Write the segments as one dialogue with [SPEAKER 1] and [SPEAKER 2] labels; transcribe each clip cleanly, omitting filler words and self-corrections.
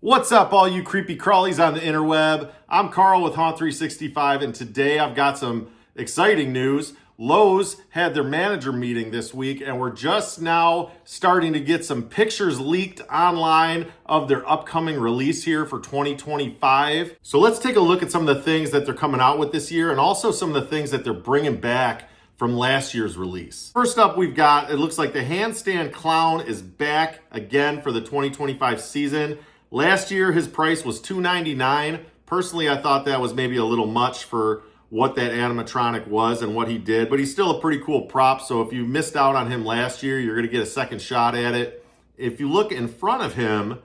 [SPEAKER 1] What's up, all you creepy crawlies on the interweb? I'm Carl with Haunt365, and today I've got some exciting news. Lowe's had their manager meeting this week, and we're just now starting to get some pictures leaked online of their upcoming release here for 2025. So let's take a look at some of the things that they're coming out with this year, and also some of the things that they're bringing back from last year's release. First up, we've got, it looks like the handstand clown is back again for the 2025 season. Last year, his price was $299. Personally, I thought that was maybe a little much for what that animatronic was and what he did, but he's still a pretty cool prop. So if you missed out on him last year, you're gonna get a second shot at it. If you look in front of him,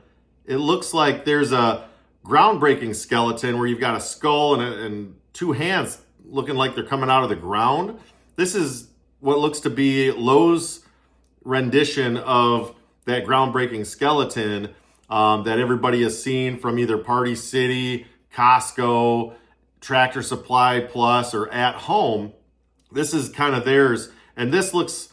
[SPEAKER 1] it looks like there's a groundbreaking skeleton where you've got a skull and two hands looking like they're coming out of the ground. This is what looks to be Lowe's rendition of that groundbreaking skeleton that everybody has seen from either Party City, Costco, Tractor Supply Plus, or at home. This is kind of theirs, and this looks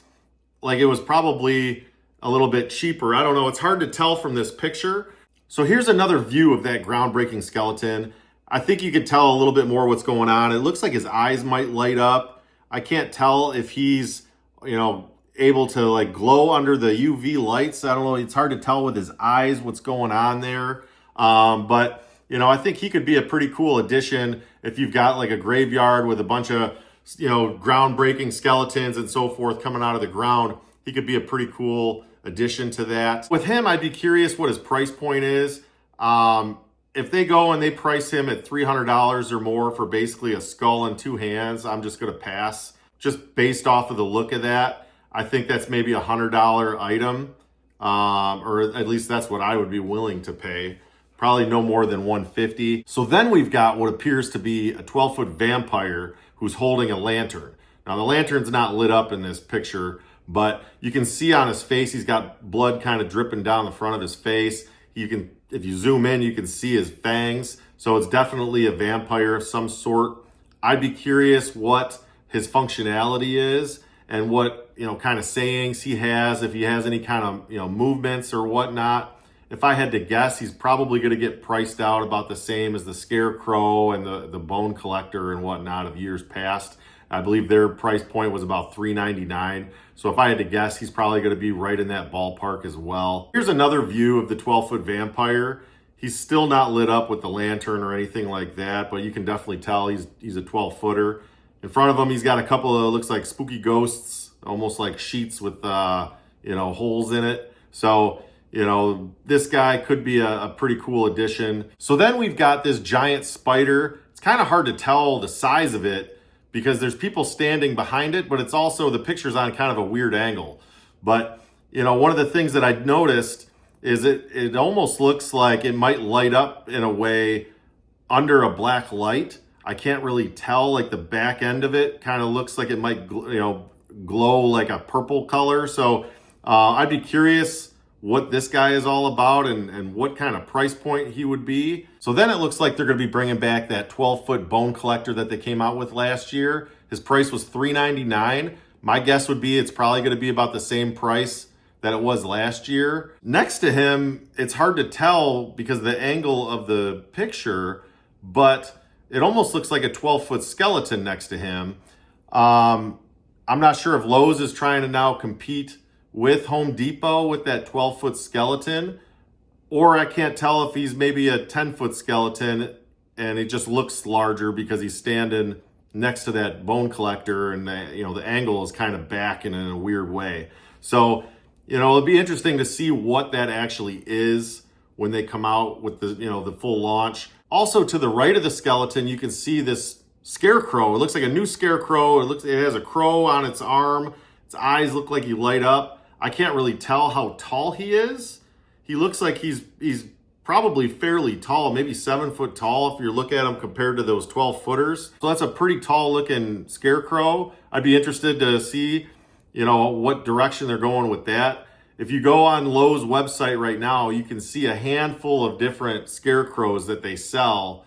[SPEAKER 1] like it was probably a little bit cheaper. I don't know, it's hard to tell from this picture. So here's another view of that groundbreaking skeleton. I think you could tell a little bit more what's going on. It looks like his eyes might light up. I can't tell if he's, able to like glow under the UV lights. I don't know. It's hard to tell with his eyes what's going on there. But I think he could be a pretty cool addition if you've got like a graveyard with a bunch of, groundbreaking skeletons and so forth coming out of the ground. He could be a pretty cool addition to that. With him, I'd be curious what his price point is. If they go and they price him at $300 or more for basically a skull and two hands, I'm just going to pass just based off of the look of that. I think that's maybe a $100 item, or at least that's what I would be willing to pay. Probably no more than $150. So then we've got what appears to be a 12-foot vampire who's holding a lantern. Now the lantern's not lit up in this picture, but you can see on his face, he's got blood kind of dripping down the front of his face. If you zoom in, you can see his fangs. So it's definitely a vampire of some sort. I'd be curious what his functionality is and what, kind of sayings he has, if he has any kind of, movements or whatnot. If I had to guess, he's probably going to get priced out about the same as the Scarecrow and the Bone Collector and whatnot of years past. I believe their price point was about $399. So if I had to guess, he's probably going to be right in that ballpark as well. Here's another view of the 12-foot vampire. He's still not lit up with the lantern or anything like that, but you can definitely tell he's a 12-footer. In front of him, he's got a couple of, looks like spooky ghosts, almost like sheets with, holes in it. So, this guy could be a pretty cool addition. So then we've got this giant spider. It's kind of hard to tell the size of it because there's people standing behind it, but it's also, the picture's on kind of a weird angle. But, one of the things that I noticed is it almost looks like it might light up in a way under a black light. I can't really tell, like the back end of it kind of looks like it might, glow like a purple color. So I'd be curious what this guy is all about and what kind of price point he would be. So then it looks like they're going to be bringing back that 12-foot Bone Collector that they came out with last year. His price was $399. My guess would be it's probably going to be about the same price that it was last year. Next to him, it's hard to tell because of the angle of the picture, but it almost looks like a 12-foot skeleton next to him. I'm not sure if Lowe's is trying to now compete with Home Depot with that 12-foot skeleton, or I can't tell if he's maybe a 10-foot skeleton and it just looks larger because he's standing next to that Bone Collector and the angle is kind of back in a weird way. So, it'll be interesting to see what that actually is when they come out with the full launch. Also, to the right of the skeleton, you can see this Scarecrow. It looks like a new Scarecrow. It has a crow on its arm. Its eyes look like he light up. I can't really tell how tall he is. He looks like he's probably fairly tall, maybe 7 foot tall if you look at him compared to those 12-footers. So that's a pretty tall looking Scarecrow. I'd be interested to see, what direction they're going with that. If you go on Lowe's website right now, you can see a handful of different Scarecrows that they sell.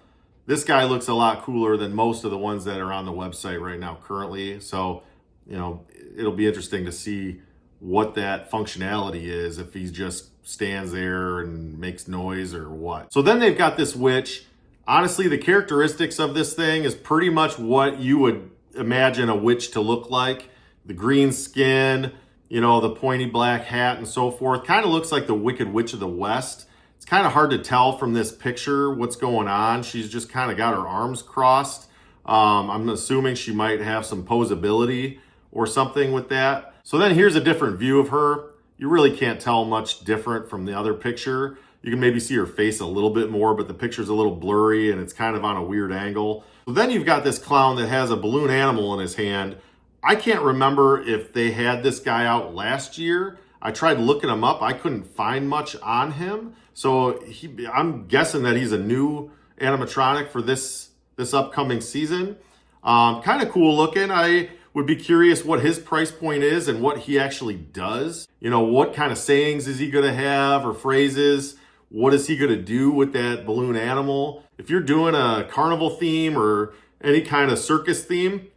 [SPEAKER 1] This guy looks a lot cooler than most of the ones that are on the website right now currently. So, it'll be interesting to see what that functionality is, if he just stands there and makes noise or what. So then they've got this witch. Honestly, the characteristics of this thing is pretty much what you would imagine a witch to look like. The green skin, the pointy black hat and so forth. Kind of looks like the Wicked Witch of the West. It's kind of hard to tell from this picture what's going on. She's just kind of got her arms crossed. I'm assuming she might have some posability or something with that. So then here's a different view of her. You really can't tell much different from the other picture. You can maybe see her face a little bit more, but the picture's a little blurry and it's kind of on a weird angle. So then you've got this clown that has a balloon animal in his hand. I can't remember if they had this guy out last year. I tried looking him up. I couldn't find much on him. So I'm guessing that he's a new animatronic for this upcoming season. Kind of cool looking. I would be curious what his price point is and what he actually does. What kind of sayings is he going to have or phrases? What is he going to do with that balloon animal? If you're doing a carnival theme or any kind of circus theme,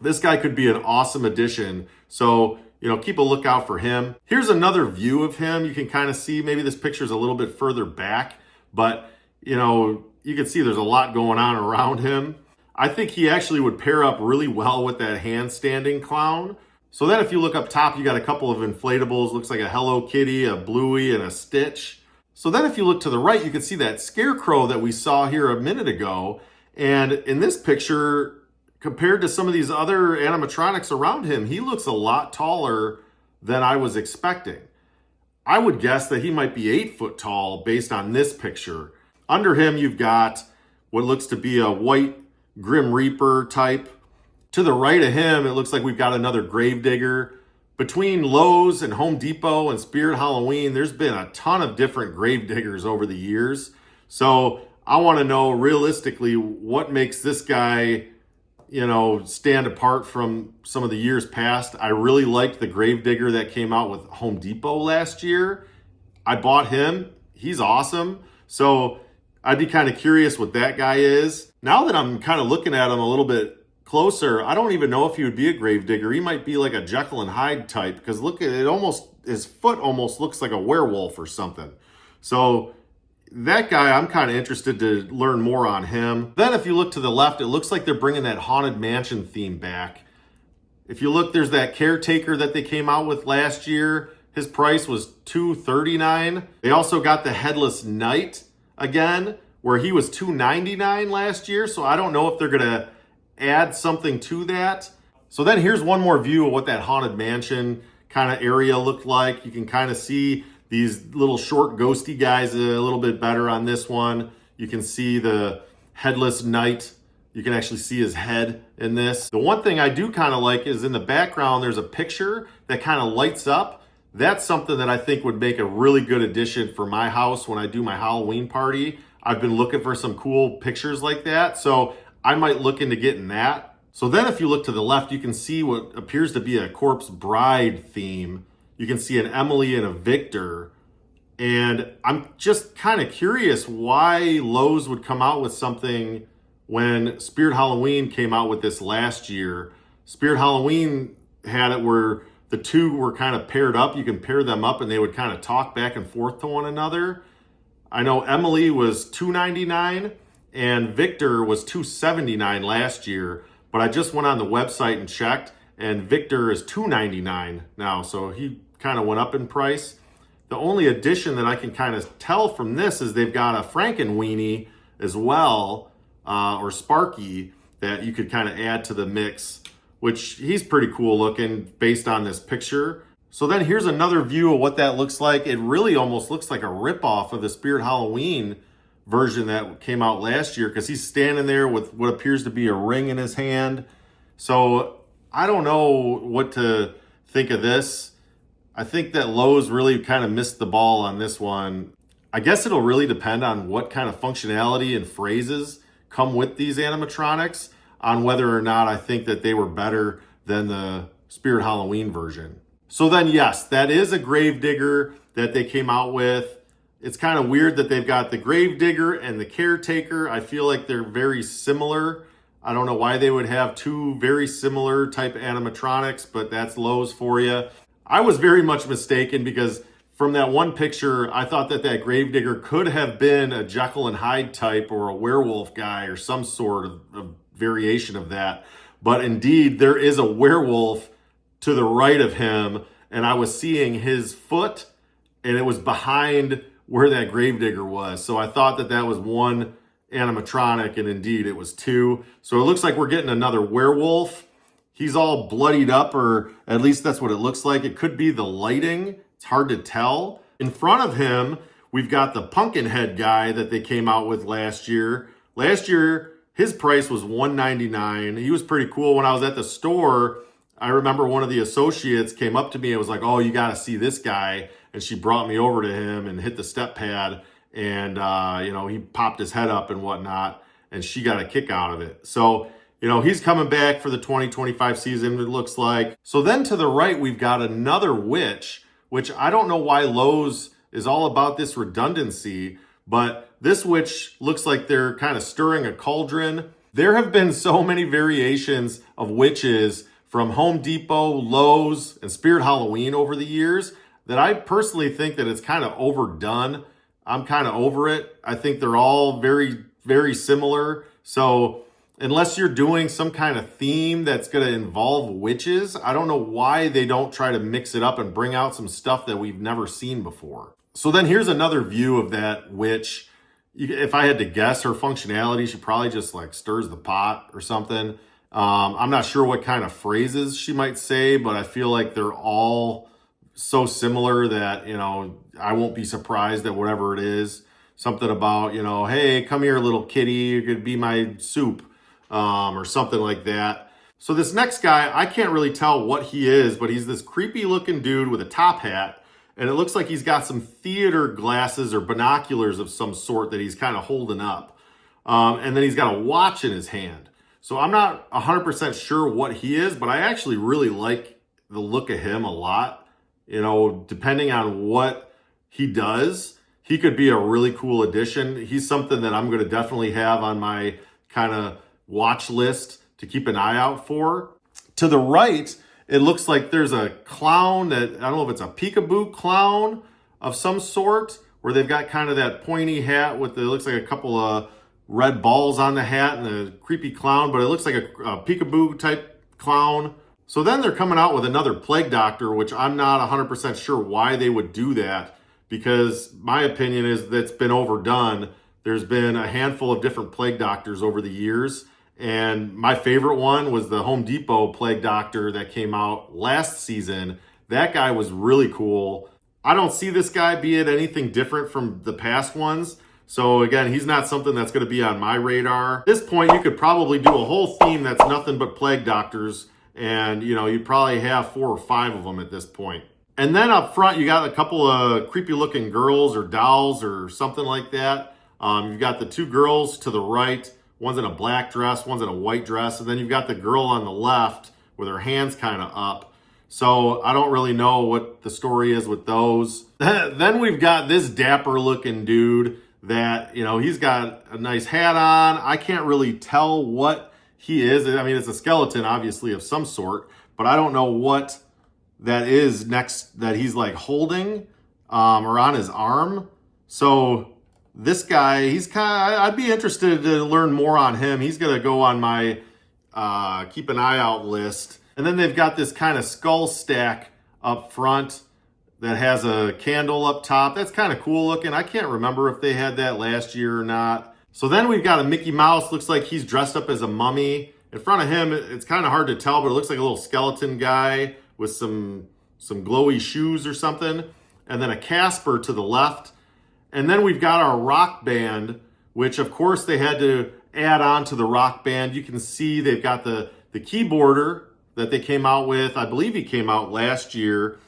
[SPEAKER 1] this guy could be an awesome addition. So, keep a lookout for him. Here's another view of him. You can kind of see, maybe this picture is a little bit further back, but, you can see there's a lot going on around him. I think he actually would pair up really well with that handstanding clown. So then if you look up top, you got a couple of inflatables. Looks like a Hello Kitty, a Bluey, and a Stitch. So then if you look to the right, you can see that scarecrow that we saw here a minute ago. And in this picture, compared to some of these other animatronics around him, he looks a lot taller than I was expecting. I would guess that he might be 8 foot tall based on this picture. Under him, you've got what looks to be a white Grim Reaper type. To the right of him, it looks like we've got another Gravedigger. Between Lowe's and Home Depot and Spirit Halloween, there's been a ton of different Gravediggers over the years. So I want to know realistically what makes this guy, stand apart from some of the years past. I really liked the Gravedigger that came out with Home Depot last year. I bought him. He's awesome. So I'd be kind of curious what that guy is. Now that I'm kind of looking at him a little bit closer, I don't even know if he would be a Gravedigger. He might be like a Jekyll and Hyde type, because look at it, his foot almost looks like a werewolf or something. So that guy, I'm kind of interested to learn more on him. Then if you look to the left, it looks like they're bringing that Haunted Mansion theme back. If you look, there's that Caretaker that they came out with last year. His price was $239. They also got the Headless Knight again, where he was $299 last year. So I don't know if they're going to add something to that. So then here's one more view of what that Haunted Mansion kind of area looked like. You can kind of see these little short ghosty guys a little bit better on this one. You can see the Headless Knight. You can actually see his head in this. The one thing I do kind of like is in the background, there's a picture that kind of lights up. That's something that I think would make a really good addition for my house when I do my Halloween party. I've been looking for some cool pictures like that, so I might look into getting that. So then if you look to the left, you can see what appears to be a Corpse Bride theme. You can see an Emily and a Victor. And I'm just kind of curious why Lowe's would come out with something when Spirit Halloween came out with this last year. Spirit Halloween had it where the two were kind of paired up. You can pair them up and they would kind of talk back and forth to one another. I know Emily was $299 and Victor was $279 last year, but I just went on the website and checked, and Victor is $299 now, so he kind of went up in price. The only addition that I can kind of tell from this is they've got a Frankenweenie as well, or Sparky, that you could kind of add to the mix, which he's pretty cool looking based on this picture. So then here's another view of what that looks like. It really almost looks like a ripoff of the Spirit Halloween version that came out last year, because he's standing there with what appears to be a ring in his hand. So I don't know what to think of this. I think that Lowe's really kind of missed the ball on this one. I guess it'll really depend on what kind of functionality and phrases come with these animatronics on whether or not I think that they were better than the Spirit Halloween version. So then, yes, that is a Gravedigger that they came out with. It's kind of weird that they've got the Gravedigger and the Caretaker. I feel like they're very similar. I don't know why they would have two very similar type animatronics, but that's Lowe's for you. I was very much mistaken because from that one picture, I thought that that gravedigger could have been a Jekyll and Hyde type or a werewolf guy or some sort of variation of that. But indeed, there is a werewolf to the right of him, and I was seeing his foot, and it was behind where that gravedigger was. So I thought that that was one animatronic, and indeed it was two. So it looks like we're getting another werewolf. He's all bloodied up, or at least that's what it looks like. It could be the lighting. It's hard to tell. In front of him, we've got the pumpkin head guy that they came out with last year. Last year, his price was $199. He was pretty cool. When I was at the store, I remember one of the associates came up to me and was like, "Oh, you got to see this guy." And she brought me over to him and hit the step pad. And, he popped his head up and whatnot. And she got a kick out of it. So, he's coming back for the 2025 season, it looks like. So then to the right, we've got another witch, which I don't know why Lowe's is all about this redundancy, but this witch looks like they're kind of stirring a cauldron. There have been so many variations of witches from Home Depot, Lowe's, and Spirit Halloween over the years that I personally think that it's kind of overdone. I'm kind of over it. I think they're all very, very similar. So unless you're doing some kind of theme that's going to involve witches, I don't know why they don't try to mix it up and bring out some stuff that we've never seen before. So then here's another view of that witch. If I had to guess her functionality, she probably just like stirs the pot or something. I'm not sure what kind of phrases she might say, but I feel like they're all so similar that, I won't be surprised at whatever it is. Something about, hey, come here, little kitty, you could be my soup, or something like that. So this next guy, I can't really tell what he is, but he's this creepy looking dude with a top hat. And it looks like he's got some theater glasses or binoculars of some sort that he's kind of holding up. And then he's got a watch in his hand. So I'm not 100% sure what he is, but I actually really like the look of him a lot. Depending on what he does, he could be a really cool addition. He's something that I'm going to definitely have on my kind of watch list to keep an eye out for. To the right, it looks like there's a clown that, I don't know if it's a peekaboo clown of some sort, where they've got kind of that pointy hat with, it looks like a couple of red balls on the hat and a creepy clown, but it looks like a peekaboo type clown. So then they're coming out with another plague doctor, which I'm not 100% sure why they would do that, because my opinion is that's been overdone. There's been a handful of different plague doctors over the years, and my favorite one was the Home Depot plague doctor that came out last season. That guy was really cool. I don't see this guy being anything different from the past ones. So again, he's not something that's going to be on my radar. At this point, you could probably do a whole theme that's nothing but plague doctors. And, you'd probably have 4 or 5 of them at this point. And then up front, you got a couple of creepy looking girls or dolls or something like that. You've got the 2 girls to the right. One's in a black dress, one's in a white dress. And then you've got the girl on the left with her hands kind of up. So I don't really know what the story is with those. Then we've got this dapper looking dude that, he's got a nice hat on. I can't really tell what he is. I mean, it's a skeleton, obviously, of some sort, but I don't know what that is next that he's like holding or on his arm. So this guy, I'd be interested to learn more on him. He's going to go on my keep an eye out list. And then they've got this kind of skull stack up front that has a candle up top. That's kind of cool looking. I can't remember if they had that last year or not. So then we've got a Mickey Mouse. Looks like he's dressed up as a mummy. In front of him, it's kind of hard to tell, but it looks like a little skeleton guy with some glowy shoes or something. And then a Casper to the left. And then we've got our rock band, which of course they had to add on to the rock band. You can see they've got the keyboarder that they came out with. I believe he came out last year.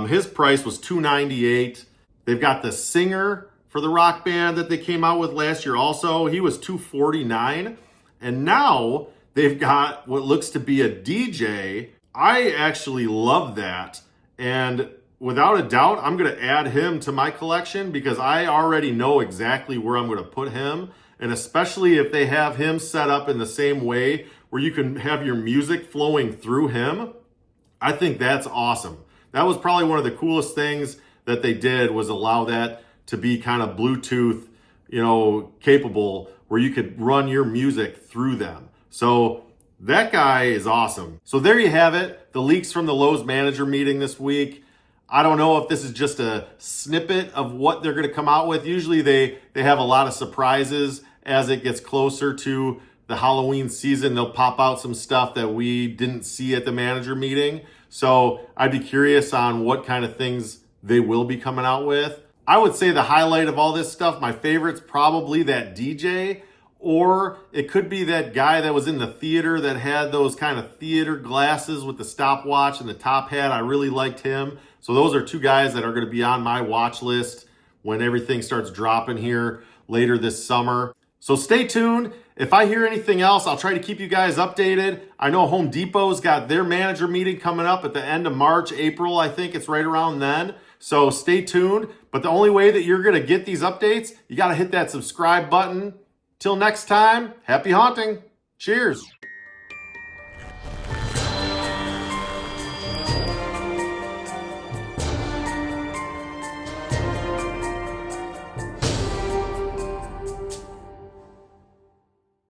[SPEAKER 1] His price was $298. They've got the singer for the rock band that they came out with last year also. He was $249. And now they've got what looks to be a DJ. I actually love that. And without a doubt, I'm going to add him to my collection because I already know exactly where I'm going to put him. And especially if they have him set up in the same way where you can have your music flowing through him, I think that's awesome. that was probably one of the coolest things that they did, was allow that to be kind of Bluetooth, capable, where you could run your music through them. So that guy is awesome. So there you have it, the leaks from the Lowe's manager meeting this week. I don't know if this is just a snippet of what they're going to come out with. Usually they have a lot of surprises as it gets closer to the Halloween season. They'll pop out some stuff that we didn't see at the manager meeting. So I'd be curious on what kind of things they will be coming out with. I would say the highlight of all this stuff, my favorite's probably that DJ, or it could be that guy that was in the theater that had those kind of theater glasses with the stopwatch and the top hat. I really liked him. So those are two guys that are going to be on my watch list when everything starts dropping here later this summer. So stay tuned. If I hear anything else, I'll try to keep you guys updated. I know Home Depot's got their manager meeting coming up at the end of March, April, I think it's right around then. So stay tuned. But the only way that you're going to get these updates, you got to hit that subscribe button. Till next time, happy haunting. Cheers.